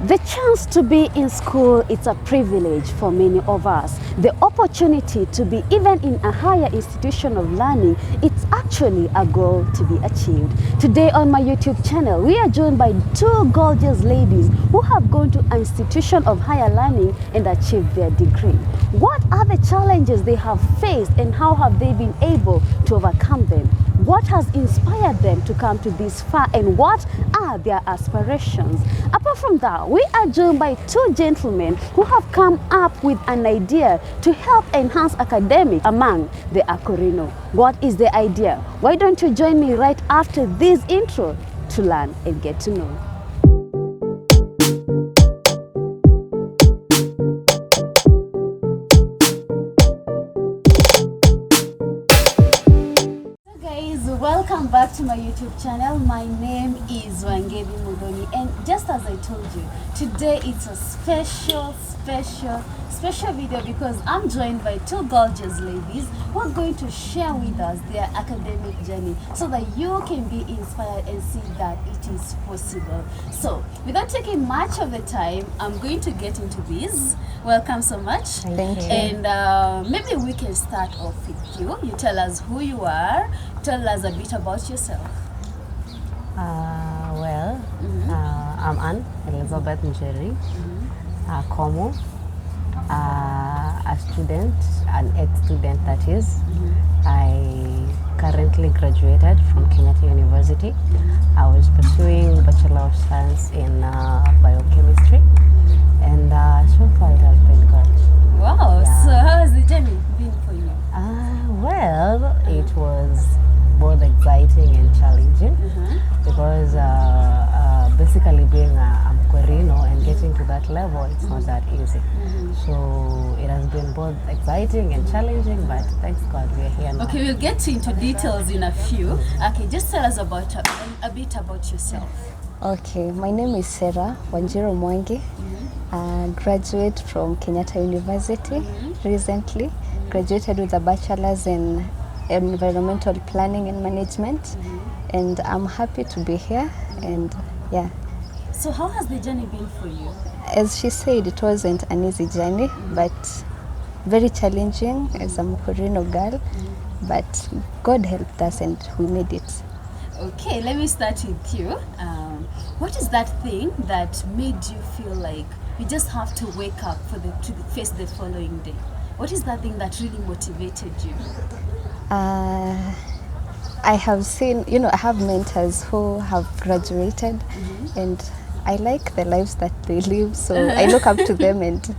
The chance to be in school, it's a privilege for many of us. The opportunity to be even in a higher institution of learning, it's actually a goal to be achieved. Today on my YouTube channel, we are joined by two gorgeous ladies who have gone to an institution of higher learning and achieved their degree. What are the challenges they have faced and how have they been able to overcome them? What has inspired them to come to this far and what are their aspirations? Apart from that, we are joined by two gentlemen who have come up with an idea to help enhance academics among the AKURINU. What is the idea? Why don't you join me right after this intro to learn and get to know? Welcome back to my YouTube channel. My name is Wangebi Mugoni, and just as I told you, today it's a special video because I'm joined by two gorgeous ladies who are going to share with us their academic journey so that you can be inspired and see that it is possible. So without taking much of the time, I'm going to get into this. Welcome so much. Thank you. And maybe we can start off with you. You tell us who you are. Tell us a bit about yourself. I'm Anne Elizabeth Njeri, Como, a student, an ex-student that is. I currently graduated from Kenyatta University. I was pursuing Bachelor of Science in Biochemistry, and so far it has been good. Wow, yeah. So how has the journey been for you? It was both exciting and challenging because basically being a AKURINU and getting to that level, it's not that easy. So it has been both exciting and challenging, but thanks God we're here now. Okay, we'll get into details in a few. Okay, just tell us about a bit about yourself. Okay, my name is Sarah Wanjiru Mwangi. Graduate from Kenyatta University recently. Graduated with a bachelor's in environmental planning and management, and I'm happy to be here. And yeah. So how has the journey been for you? As she said, it wasn't an easy journey, but very challenging as a AKURINU girl. But God helped us and we made it. Okay, let me start with you. What is that thing that made you feel like you just have to wake up to face the following day? What is that thing that really motivated you? I have seen, I have mentors who have graduated and I like the lives that they live, so I look up to them and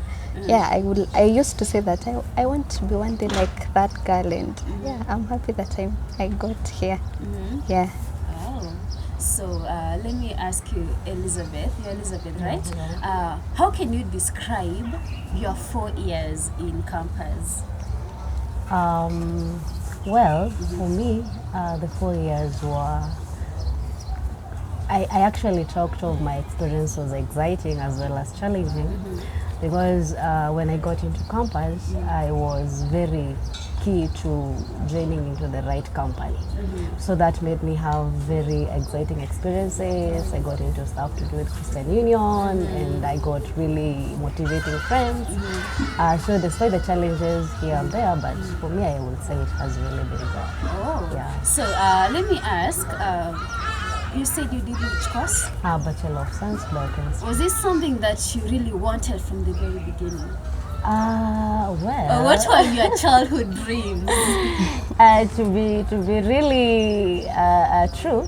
I used to say that I want to be one day like that girl, and I'm happy that I got here. Yeah. Oh, so let me ask you, Elizabeth. You're Elizabeth, right? How can you describe your 4 years in campus? For me, the 4 years were, I actually talked of my experience was exciting as well as challenging because when I got into campus, I was very key to joining into the right company. So that made me have very exciting experiences. I got into stuff to do with Christian Union and I got really motivating friends. So despite the challenges here and there, but for me I would say it has really been good. Oh, yeah. So let me ask, you said you did which course? Bachelor of Science, Biochemistry. Was this something that you really wanted from the very beginning? What were your childhood dreams? To be really true,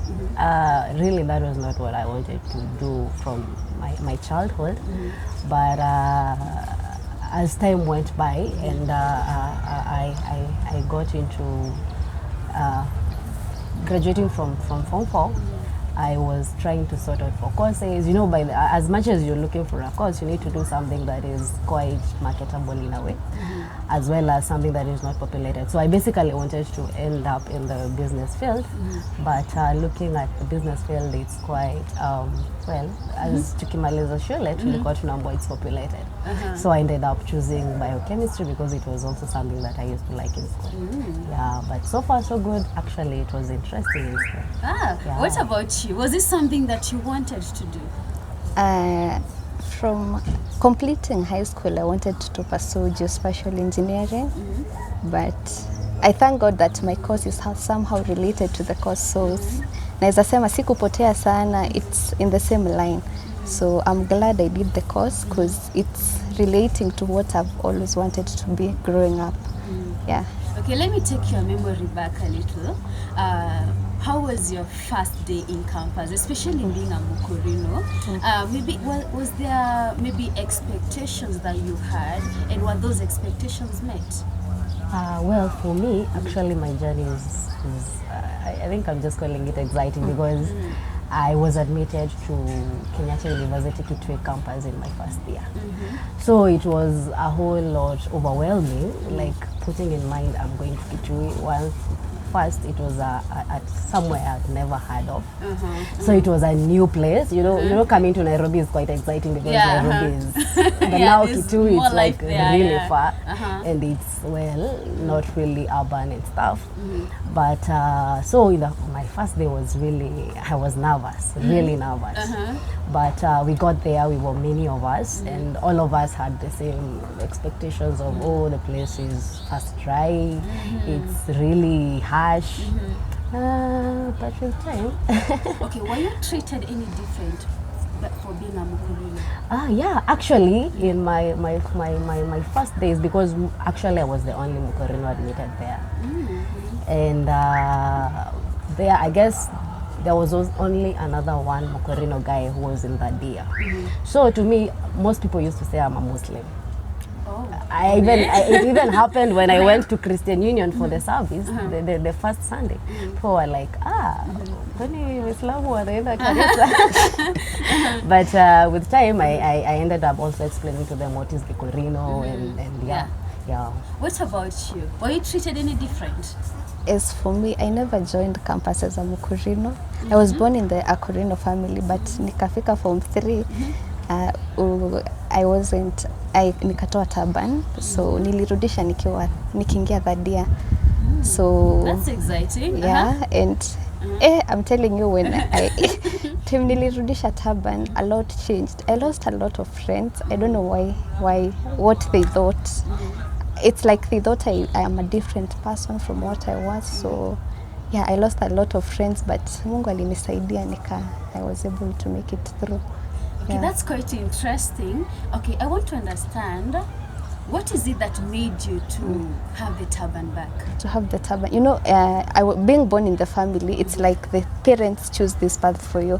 really that was not what I wanted to do from my childhood. But as time went by and I got into graduating from Form 4, I was trying to sort out for courses. As much as you're looking for a course, you need to do something that is quite marketable in a way, as well as something that is not populated. So I basically wanted to end up in the business field, but looking at the business field, it's quite, as tukimaliza shule, tulikuwa tunaambiwa it's populated. So I ended up choosing biochemistry because it was also something that I used to like in school. Yeah, but so far so good. Actually, it was interesting in school. What about you? Was this something that you wanted to do? From completing high school, I wanted to pursue geospatial engineering, but I thank God that my course is somehow related to the course, so naweza sema sikupotea sana, it's in the same line. So I'm glad I did the course because it's relating to what I've always wanted to be growing up. Yeah. Okay, let me take your memory back a little. How was your first day in campus, especially being a Mukurino? Maybe was there maybe expectations that you had, and were those expectations met? Well, for me, actually, my journey is I think I'm just calling it exciting because I was admitted to Kenyatta University Kitwe campus in my first year. So it was a whole lot overwhelming, like putting in mind I'm going to Kitwe. Well, first it was at somewhere I've never heard of. So it was a new place. You know, coming to Nairobi is quite exciting because Nairobi is, but now Kitwe it's like really far, and it's not really urban and stuff. But so my first day was really, I was nervous, really nervous. But we got there, we were many of us, and all of us had the same expectations of, oh, the place is fast dry, it's really harsh. But with time. Okay, were you treated any different for being a Mukurino? Yeah, actually, in my first days, because actually I was the only Mukurino admitted there. And there, I guess, there was only another one Mukurino guy who was in that year. So to me, most people used to say I'm a Muslim. It even happened when I went to Christian Union for the service, the first Sunday. People were like, kwani Waislamu wanaenda kanisa? But with time, I ended up also explaining to them what is the Korino and yeah. What about you? Were you treated any different? As for me, I never joined campus as a Mukurino. I was born in the AKURINU family, but nikafika form 3, nikatoa turban, so nilirudisha nikiingia that year. So that's exciting. Yeah, and I'm telling you, when time nilirudisha turban, a lot changed. I lost a lot of friends. I don't know what they thought. It's like they thought I am a different person from what I was. So yeah, I lost a lot of friends, but Mungu alinisaidia I was able to make it through. Okay, that's quite interesting. Okay, I want to understand, what is it that made you to have the turban back? To have the turban, you know, being born in the family, it's like the parents choose this path for you.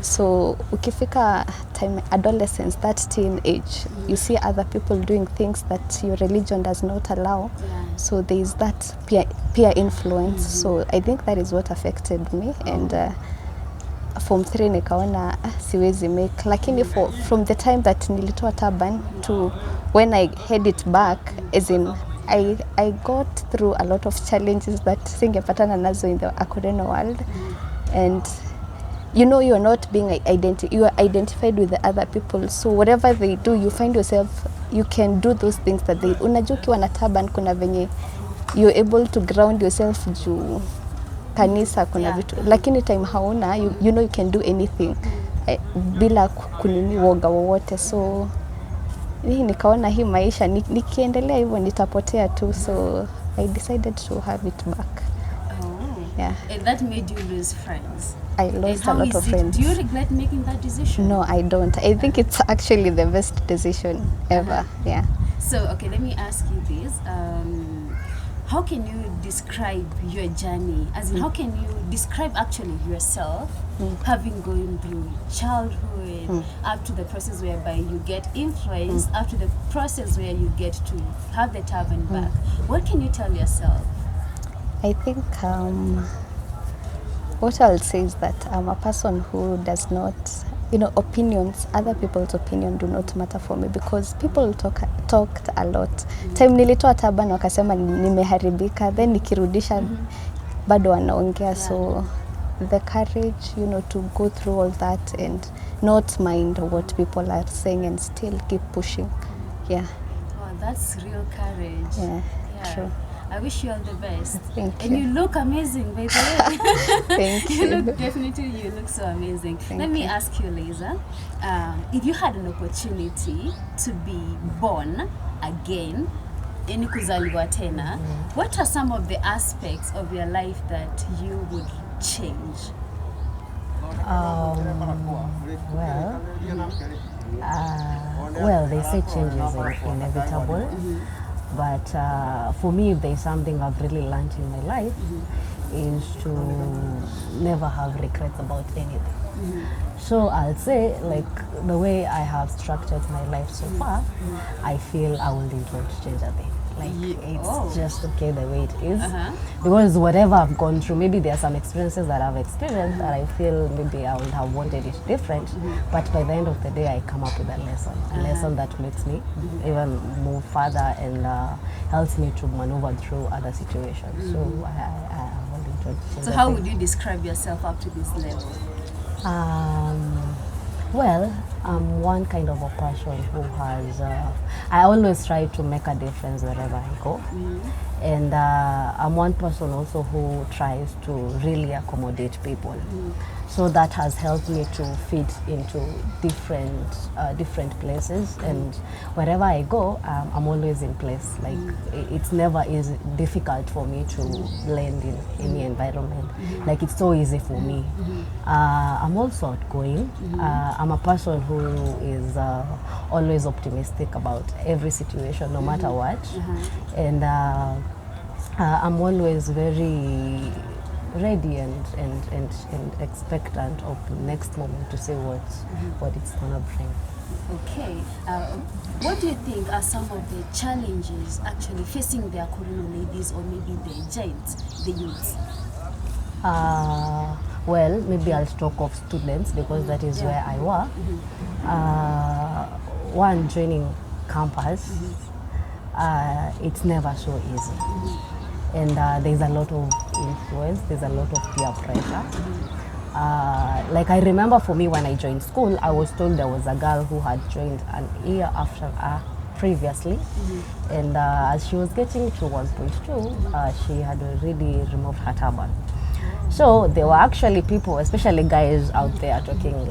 So ukifika time adolescence, that teenage, you see other people doing things that your religion does not allow. So there is that peer influence. So I think that is what affected me. And form 3 nikaona siwezi make, lakini from the time that nilitoa turban to when I had it back, as in I got through a lot of challenges that singepatana nazo in the AKURINU world. And you know, you're not being you are identified with the other people, so whatever they do, you find yourself, you can do those things that they, unajua ukiwa na turban kuna venye you're able to ground yourself juu kanisa kuna vitu, lakini time hauna, you know you can do anything bila kunini woga wowote. So nikaona hii maisha nikiendelea hivyo nitapotea tu, so I decided to have it back. Yeah. And that made you lose friends? I lost a lot of friends. Do you regret making that decision? No, I don't. I think it's actually the best decision ever. Yeah. So, okay, let me ask you this. How can you describe your journey? As in, how can you describe actually yourself having gone through childhood up to the process whereby you get influenced, up to the process where you get to have the turban back? What can you tell yourself? I think what I'll say is that I'm a person who does not, you know, opinions, other people's opinion do not matter for me, because people talked a lot. Time nilitoa turban wakasema nimeharibika, then nikirudisha bado wanaongea. So the courage, you know, to go through all that and not mind what people are saying and still keep pushing. Yeah. Oh, that's real courage. Yeah, true. I wish you all the best. Thank And you. you look amazing, by the way. Thank You you. look, definitely, you look so amazing. Thank Let me you. ask you, Liza, if you had an opportunity to be born again, yani kuzaliwa tena, what are some of the aspects of your life that you would change? Well, they say change is inevitable, but for me, if there's something I've really learned in my life, is to never have regrets about anything. So I'll say, like, the way I have structured my life so far, I feel I wouldn't want to change a thing. Like, it's just okay the way it is. Because whatever I've gone through, maybe there are some experiences that I've experienced that I feel maybe I would have wanted it different. But by the end of the day, I come up with a lesson that makes me even move further and helps me to maneuver through other situations. So I wouldn't want to change So how would you describe yourself up to this level? Well, I'm one kind of a person who has, I always try to make a difference wherever I go. And I'm one person also who tries to really accommodate people. So that has helped me to fit into different places, and wherever I go, I'm always in place. Like, it's never easy, difficult for me to blend in any environment. Like, it's so easy for me. I'm also outgoing. I'm a person who is always optimistic about every situation, no matter what. And I'm always very ready and expectant of the next moment to see what it's gonna bring. Okay. What do you think are some of the challenges actually facing the AKURINU ladies, or maybe the gents, the youths? Well, maybe I'll talk of students because that is where I work. One, joining campus, it's never so easy. And there's a lot of influence, there's a lot of peer pressure. Like, I remember for me when I joined school, I was told there was a girl who had joined an year after previously, and as she was getting to 1.2, she had already removed her turban. So there were actually people, especially guys out there talking,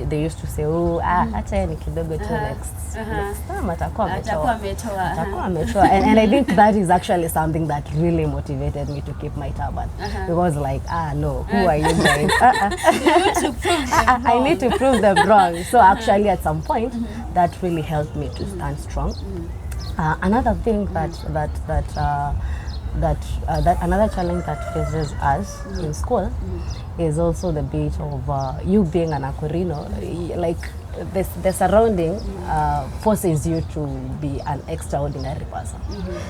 they used to say, oh, hata ni kidogo tu next time atakuwa ametoa. And I think that is actually something that really motivated me to keep my turban. Because like, no, who are you guys? I need to prove them wrong. So actually at some point, that really helped me to stand strong. Another thing that another challenge that faces us in school is also the bit of you being an AKURINU, like the surrounding forces you to be an extraordinary person.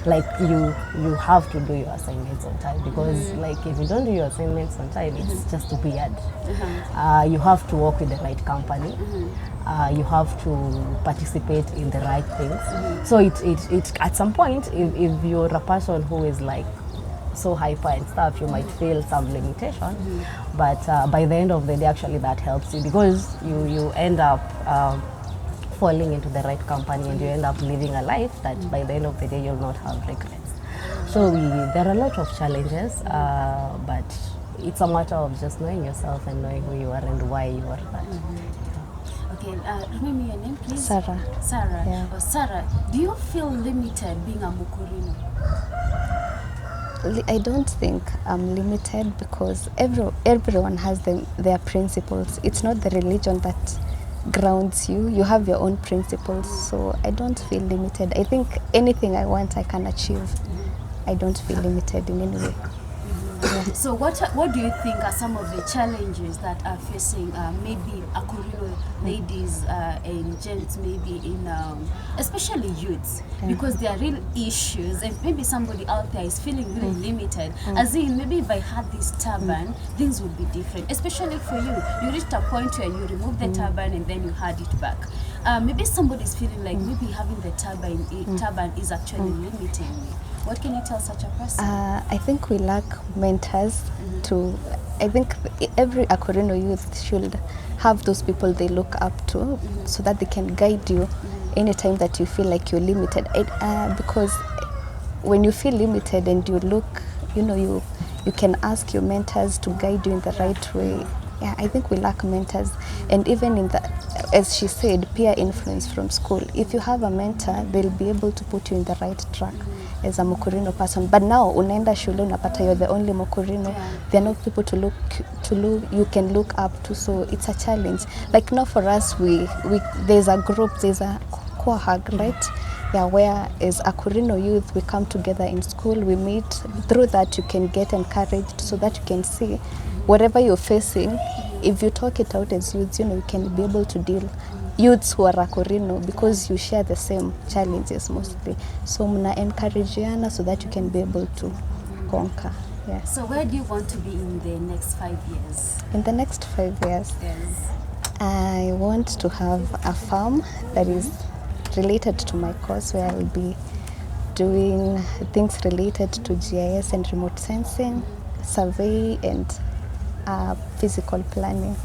Like, you have to do your assignments on time, because like, if you don't do your assignments on time, it's just weird. You have to work with the right company. You have to participate in the right things. So it at some point, if you're a person who is like so hyper and stuff, you might feel some limitation. But by the end of the day, actually that helps you, because you end up falling into the right company, and you end up living a life that by the end of the day you'll not have regrets. So there are a lot of challenges, but it's a matter of just knowing yourself and knowing who you are and why you are that. Okay, remind me your name, please. Sarah. Sarah. Yeah. Sarah, do you feel limited being a Mukurino? I don't think I'm limited, because everyone has their principles. It's not the religion that grounds you. You have your own principles, so I don't feel limited. I think anything I want, I can achieve. I don't feel limited in any way. So what do you think are some of the challenges that are facing maybe AKURINU ladies and gents, maybe in especially youths, because there are real issues, and maybe somebody out there is feeling really limited, as in, maybe if I had this turban, things would be different. Especially for you, you reached a point where you removed the turban and then you had it back. Maybe somebody's feeling like maybe having the turban is actually limiting me. What can you tell such a person? I think we lack mentors to. I think every AKURINU youth should have those people they look up to, so that they can guide you anytime that you feel like you're limited. Because when you feel limited and you look, you can ask your mentors to guide you in the right way. Yeah, I think we lack mentors, and even in the, as she said, peer influence from school. If you have a mentor, they'll be able to put you in the right track as a Mokorino person. But now unaenda shule unapata you're the only Mokorino. There are no people to look you can look up to, so it's a challenge. Like now for us, we there's a group, there's a core hug, right? Yeah, where as AKURINU youth we come together in school, we meet. Through that you can get encouraged so that you can see whatever you're facing. If you talk it out as youths, you can be able to deal. Youths who are AKURINU, because you share the same challenges mostly. So mna encourageana so that you can be able to conquer. Yeah. So where do you want to be in the next 5 years? In the next 5 years, Yes. I want to have a farm that is related to my course, where I'll be doing things related to GIS and remote sensing, survey, and physical planning.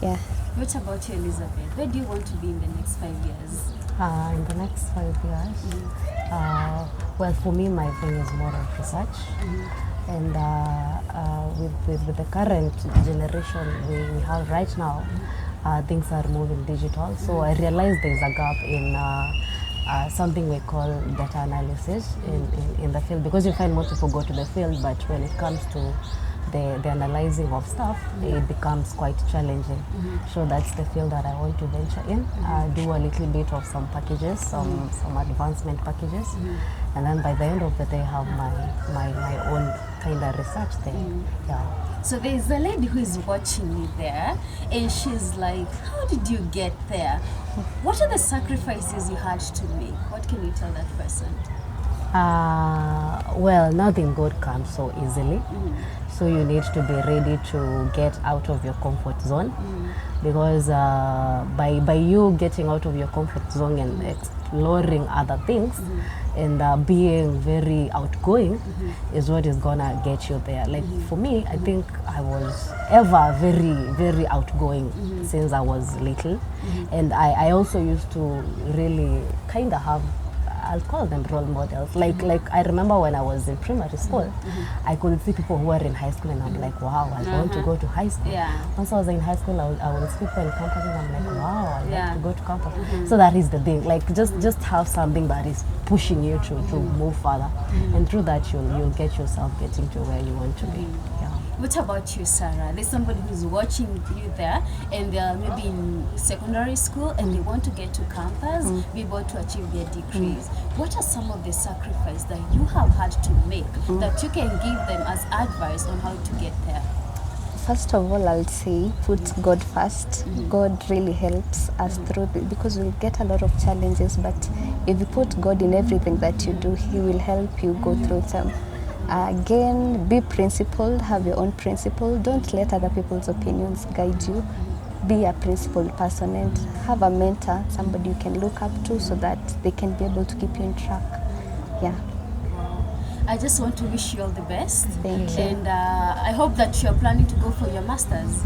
Yeah. What about you, Elizabeth? Where do you want to be in the next 5 years? In the next 5 years, well, for me, my thing is more of research. And with the current generation we have right now, things are moving digital. So I realized there's a gap in something we call data analysis in the field, because you find most people go to the field, but when it comes to the analyzing of stuff, it becomes quite challenging. So that's the field that I want to venture in. Do a little bit of some packages, some advancement packages, and then by the end of the day have my own kind of research there. Yeah. So there's a lady who is watching me there, and she's like, how did you get there? What are the sacrifices you had to make? What can you tell that person? Well, nothing good comes so easily. So you need to be ready to get out of your comfort zone, because by you getting out of your comfort zone and exploring other things and being very outgoing is what is gonna get you there. Like for me, I think I was ever very, very outgoing since I was little, and I also used to really kind of have, I'll call them role models. Like I remember when I was in primary school, I could see people who were in high school and I'm like, wow, I want to go to high school. Once I was in high school, I would see people in campus and I'm like, wow, I like to go to campus. So that is the thing. Like just have something that is pushing you to move further, and through that you'll get yourself getting to where you want to be. Yeah. What about you, Sarah? There's somebody who's watching you there, and they're maybe in secondary school and they want to get to campus, be able to achieve their degrees. What are some of the sacrifices that you have had to make that you can give them as advice on how to get there? First of all, I'll say put God first. God really helps us through it, because we'll get a lot of challenges, but if you put God in everything that you do, He will help you go through them. Again, be principled, have your own principle. Don't let other people's opinions guide you. Be a principled person and have a mentor, somebody you can look up to so that they can be able to keep you in track. Yeah. I just want to wish you all the best. Thank you. And I hope that you're planning to go for your master's.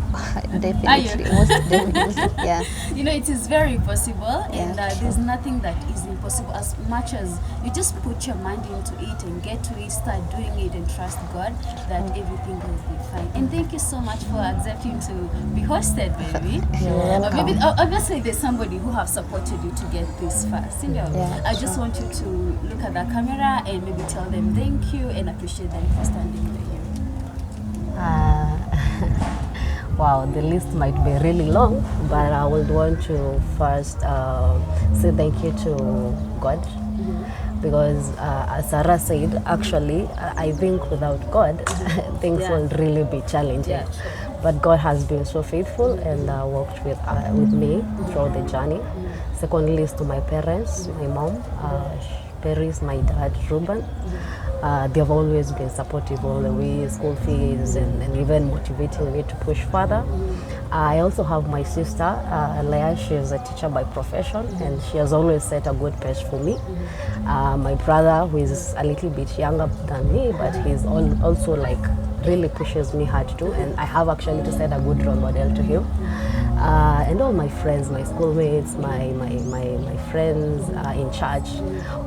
Definitely, most definitely, yeah. It is very possible, and there's nothing that is impossible, as much as you just put your mind into it and get to it, start doing it and trust God that everything will be fine. And thank you so much for accepting to be hosted, baby. Maybe obviously there's somebody who have supported you to get this far. I just want you to look at the camera and maybe tell them thank you and appreciate them for standing with you. Wow, the list might be really long, but I would want to first say thank you to God, because as Sarah said, actually, I think without God, things will really be challenging. But God has been so faithful and worked with me throughout the journey. Secondly is to my parents, my mom, Paris, my dad, Ruben. They've always been supportive all the way, school fees, and even motivating me to push further. I also have my sister, Leah. She is a teacher by profession, and she has always set a good pace for me. My brother, who is a little bit younger than me, but he's also like really pushes me hard too, and I have actually to set a good role model to him. And all my friends, my schoolmates, my friends in church.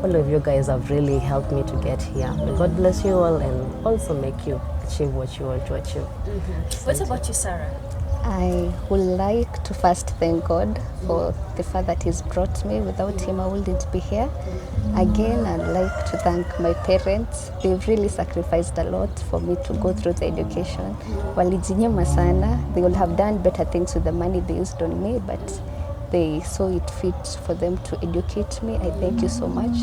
All of you guys have really helped me to get here. May God bless you all and also make you achieve what you want to achieve. What about you, Sarah? I would like to first thank God for the fact that He's brought me. Without Him, I wouldn't be here. Again, I'd like to thank my parents. They've really sacrificed a lot for me to go through the education. Walijinyima sana. They would have done better things with the money they used on me, but they saw it fit for them to educate me. I thank you so much.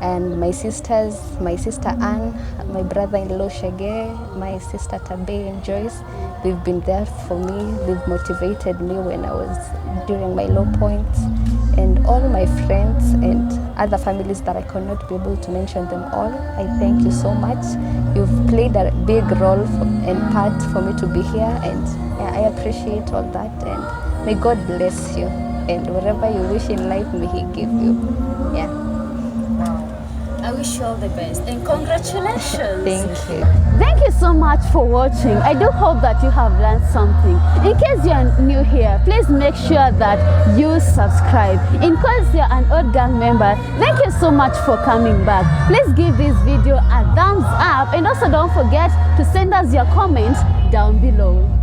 And my sisters, my sister Anne, my brother-in-law Shage, my sister Tabe and Joyce, they've been there for me. They've motivated me when I was during my low points. And all my friends and other families that I cannot be able to mention them all, I thank you so much. You've played a big role and part for me to be here, and yeah, I appreciate all that. And may God bless you. And whatever you wish in life, may He give you. Yeah. I wish you all the best and congratulations. Thank you. Thank you so much for watching. I do hope that you have learned something. In case you are new here, please make sure that you subscribe. In case you are an old gang member, thank you so much for coming back. Please give this video a thumbs up and also don't forget to send us your comments down below.